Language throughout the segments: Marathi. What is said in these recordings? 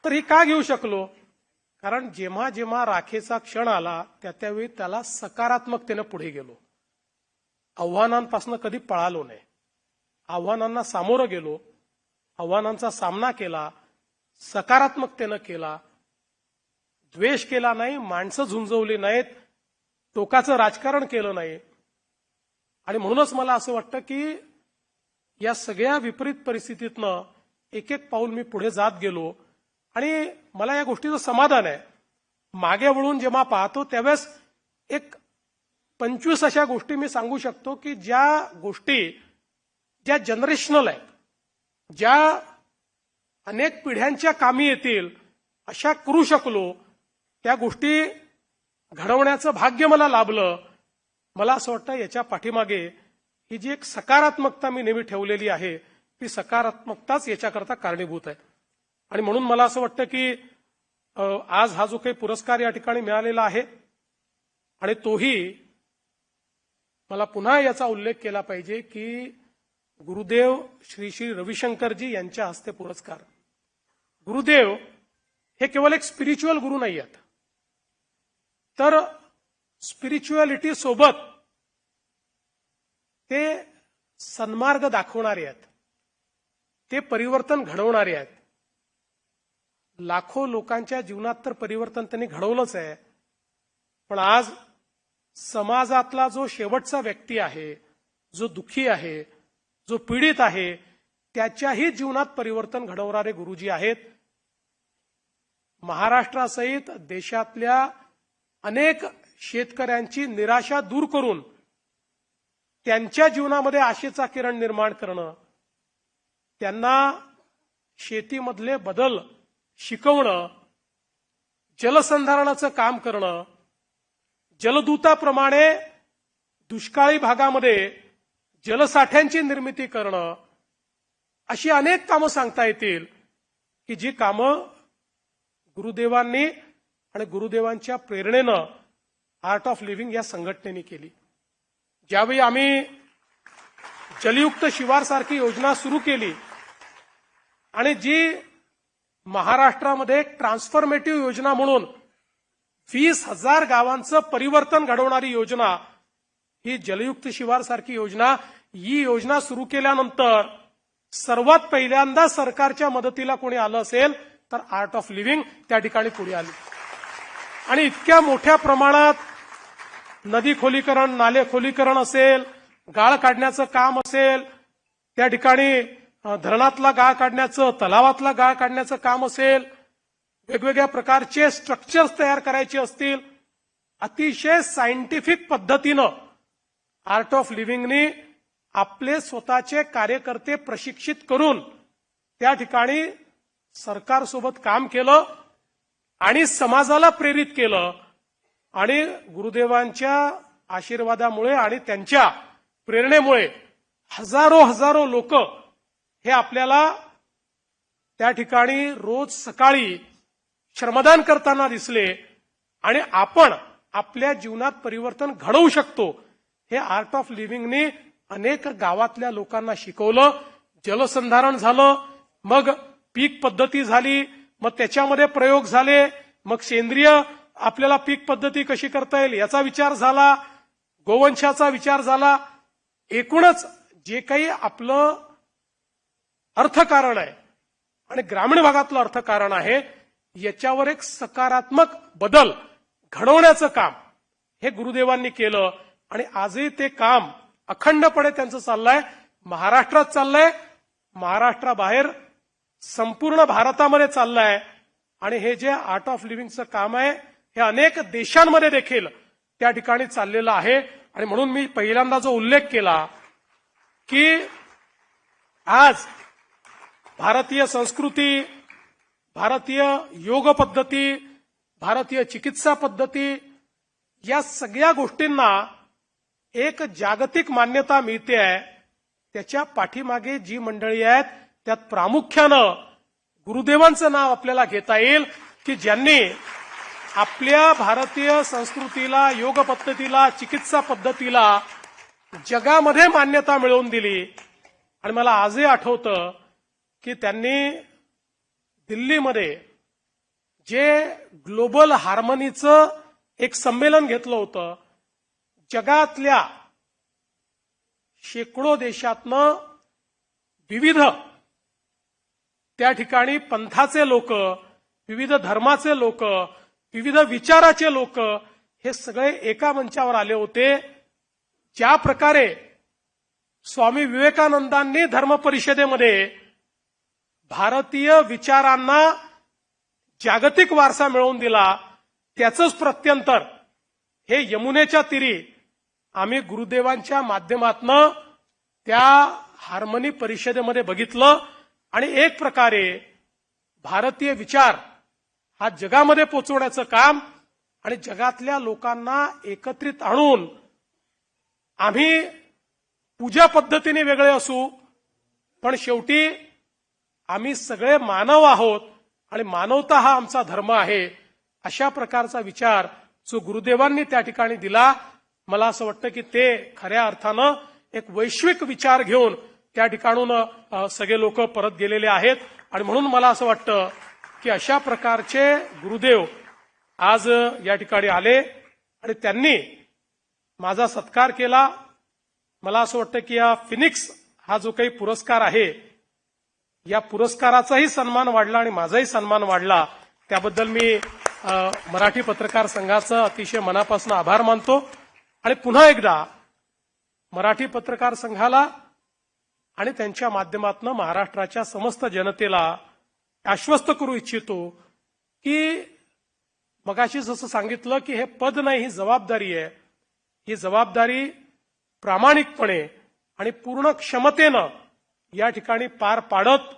तर ही का घेऊ शकलो? कारण जेव्हा जेव्हा राखेचा क्षण आला त्यावेळी त्याला सकारात्मकतेनं पुढे गेलो. आव्हानांपासून कधी पळालो नाही. आव्हानांना सामोरं गेलो, आव्हानांचा सामना केला, सकारात्मकतेनं केला, द्वेष केला नाही, माणसं झुंजवली नाहीत, टोकाचं राजकारण केलं नाही. आणि म्हणूनच मला असं वाटतं की या सगळ्या विपरीत परिस्थितीतनं एक एक पाऊल मी पुढे जात गेलो आणि मला या गोष्टीचं समाधान आहे. मागे वळून जेव्हा पाहतो त्यावेळेस एक 25 अशा गोष्टी मी सांगू शकतो की ज्या गोष्टी ज्या जनरेशनल आहेत, ज्या अनेक पिढ्यांच्या कामी येतील अशा करू शकलो. त्या गोष्टी घडवण्याचं भाग्य मला लाभलं. मला असं वाटतं याच्या पाठीमागे ही जी एक सकारात्मकता मी नेहमी ठेवलेली आहे ती सकारात्मकताच याच्याकरता कारणीभूत आहे. आणि म्हणून मला असं वाटतं की आज हा जो काही पुरस्कार या ठिकाणी मिळालेला आहे आणि तोही मला पुन्हा याचा उल्लेख केला पाहिजे की गुरुदेव श्री श्री रविशंकरजी यांच्या हस्ते पुरस्कार. गुरुदेव हे केवळ एक स्पिरिच्युअल गुरु नाही आहेत, तर स्पिरिच्युअलिटी सोबत ते सन्मार्ग दाखवणारे आहेत, ते परिवर्तन घडवणारे आहेत. लाखो लोकांच्या जीवनात तर परिवर्तन त्यांनी घडवलंच आहे, पण आज समाजातला जो शेवटचा व्यक्ती आहे, जो दुःखी आहे, जो पीडित आहे, त्याच्याही जीवनात परिवर्तन घडवणारे गुरुजी आहेत. महाराष्ट्रासहित देशातल्या अनेक शेतकऱ्यांची निराशा दूर करून त्यांच्या जीवनामध्ये आशेचा किरण निर्माण करणं, त्यांना शेतीमधले बदल शिकवणं, जलसंधारणाचं काम करणं, जलदूताप्रमाणे दुष्काळी भागामध्ये जलसाठ्यांची निर्मिती करणं, अशी अनेक कामं सांगता येतील की जी कामं गुरुदेवांनी आणि गुरुदेवांच्या प्रेरणेनं आर्ट ऑफ लिव्हिंग या संघटनेने केली. ज्यावेळी आम्ही जलयुक्त शिवार सारखी योजना सुरू केली आणि जी महाराष्ट्रामध्ये एक ट्रान्सफॉर्मेटिव्ह योजना म्हणून 20,000 गावांचं परिवर्तन घडवणारी योजना ही जलयुक्त शिवार सारखी योजना, ही योजना सुरू केल्यानंतर सर्वात पहिल्यांदा सरकारच्या मदतीला कोणी आलं असेल तर आर्ट ऑफ लिव्हिंग त्या ठिकाणी पुढे आली. आणि इतक्या मोठ्या प्रमाणात नदी खोलीकरण, नाले खोलीकरण असेल, गाळ काढण्याचं काम असेल, त्या ठिकाणी धरणातला गाळ काढण्याचं, तलावातला गाळ काढण्याचं काम असेल, वेगवेगळ्या प्रकारचे स्ट्रक्चर्स तयार करायचे असतील, अतिशय सायंटिफिक पद्धतीनं आर्ट ऑफ लिव्हिंगनी आपले स्वतःचे कार्यकर्ते प्रशिक्षित करून त्या ठिकाणी सरकारसोबत काम केलं आणि समाजाला प्रेरित केलं. आणि गुरुदेवांच्या आशीर्वादामुळे आणि त्यांच्या प्रेरणेमुळे हजारो लोक हे आपल्याला त्या ठिकाणी रोज सकाळी श्रमदान करताना दिसले. आणि आपण आपल्या जीवनात परिवर्तन घडवू शकतो हे आर्ट ऑफ लिव्हिंगने अनेक गावातल्या लोकांना शिकवलं. जलसंधारण झालं, मग पीक पद्धती झाली, मग त्याच्यामध्ये प्रयोग झाले, मग सेंद्रिय आपल्याला पीक पद्धती कशी करता येईल याचा विचार झाला, गोवंशाचा विचार झाला. एकूणच जे काही आपलं अर्थकारण आहे आणि ग्रामीण भागातलं अर्थकारण आहे याच्यावर एक सकारात्मक बदल घडवण्याचं काम हे गुरुदेवांनी केलं. आणि आजही ते काम अखंडपणे त्यांचं चाललंय. महाराष्ट्रात चाललंय, महाराष्ट्राबाहेर संपूर्ण भारतामध्ये चाललंय. आणि हे जे आर्ट ऑफ लिव्हिंगचं काम आहे हे अनेक देशांमध्ये देखील त्या ठिकाणी चाललेलं आहे. आणि म्हणून मी पहिल्यांदा जो उल्लेख केला की आज भारतीय संस्कृती, भारतीय योग पद्धती, भारतीय चिकित्सा पद्धती या सगळ्या गोष्टींना एक जागतिक मान्यता मिळते आहे. त्याच्या पाठीमागे जी मंडळी आहेत त्यात प्रामुख्यानं गुरुदेवांचं नाव आपल्याला घेता येईल की ज्यांनी आपल्या भारतीय संस्कृतीला, योग पद्धतीला, चिकित्सा पद्धतीला जगामध्ये मान्यता मिळवून दिली. आणि मला आजही आठवतं की त्यांनी दिल्लीमध्ये जे ग्लोबल हार्मनीचं एक संमेलन घेतलं होतं, जगातल्या शेकडो देशातनं विविध त्या ठिकाणी पंथाचे लोक, विविध धर्माचे लोक, विविध विचाराचे लोक हे सगळे एका मंचावर आले होते. ज्या प्रकारे स्वामी विवेकानंदांनी धर्म परिषदेमध्ये भारतीय विचारांना जागतिक वारसा मिळवून दिला, त्याचंच प्रत्यंतर हे यमुनेच्या तीरी आम्ही गुरुदेवांच्या माध्यमातनं त्या हार्मनी परिषदेमध्ये बघितलं. आणि एक प्रकारे भारतीय विचार हा जगामध्ये पोचवण्याचं काम आणि जगातल्या लोकांना एकत्रित आणून आम्ही पूजा पद्धतीने वेगळे असू, पण शेवटी आम्ही सगळे मानव आहोत आणि मानवता हा आमचा धर्म आहे, अशा प्रकारचा विचार जो गुरुदेवांनी त्या ठिकाणी दिला. मला असं वाटतं की ते खऱ्या अर्थानं एक वैश्विक विचार घेऊन त्या ठिकाणून सगळे लोक परत गेलेले आहेत. आणि म्हणून मला असं वाटतं की अशा प्रकारचे गुरुदेव आज या ठिकाणी आले आणि त्यांनी माझा सत्कार केला. मला असं वाटतं की या फिनिक्स हा जो काही पुरस्कार आहे, या पुरस्काराचाही सन्मान वाढला आणि माझाही सन्मान वाढला. त्याबद्दल मी मराठी पत्रकार संघाचं अतिशय मनापासून आभार मानतो. आणि पुन्हा एकदा मराठी पत्रकार संघाला आणि त्यांच्या माध्यमातून महाराष्ट्राच्या समस्त जनतेला आश्वस्त करू इच्छितो की मगाशी जसं सांगितलं की हे पद नाही, ही जबाबदारी आहे. ही जबाबदारी प्रामाणिकपणे आणि पूर्ण क्षमतेनं या ठिकाणी पार पाडत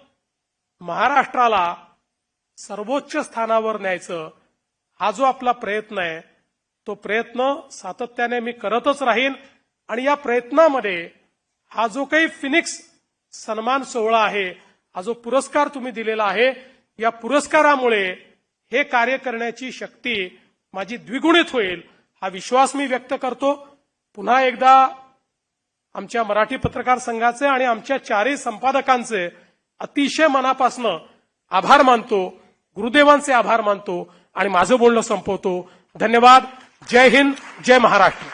महाराष्ट्राला सर्वोच्च स्थानावर न्यायचं हा जो आपला प्रयत्न आहे, तो प्रयत्न सातत्याने मी करतच राहीन. आणि या प्रयत्नामध्ये हा जो काही फिनिक्स सन्मान सोहळा आहे, हा जो पुरस्कार तुम्ही दिलेला आहे, या पुरस्कारामुळे हे कार्य करण्याची शक्ती माझी द्विगुणित होईल हा विश्वास मी व्यक्त करतो. पुन्हा एकदा आमच्या मराठी पत्रकार संघाचे आणि आमच्या चारही संपादकांचे अतिशय मनापासून आभार मानतो, गुरुदेवांचे आभार मानतो आणि माझं बोलणं संपवतो. धन्यवाद. जय हिंद, जय महाराष्ट्र.